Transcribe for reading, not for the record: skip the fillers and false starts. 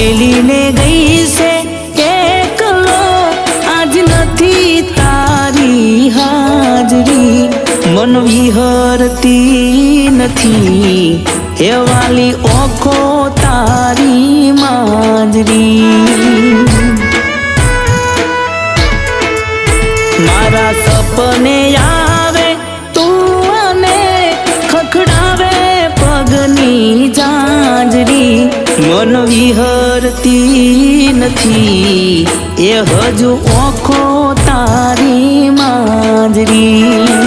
મેલીને ગઈ છે એકલો, આજ નથી તારી હાજરી, મન વિહરતી નથી હે વાલી ઓખો તારી માજરી। મારા સપને આવે તું અને ખખડાવે પગની જાંજરી, મન વિહરતી નથી એ હજુ ઓખો તારી માજરી।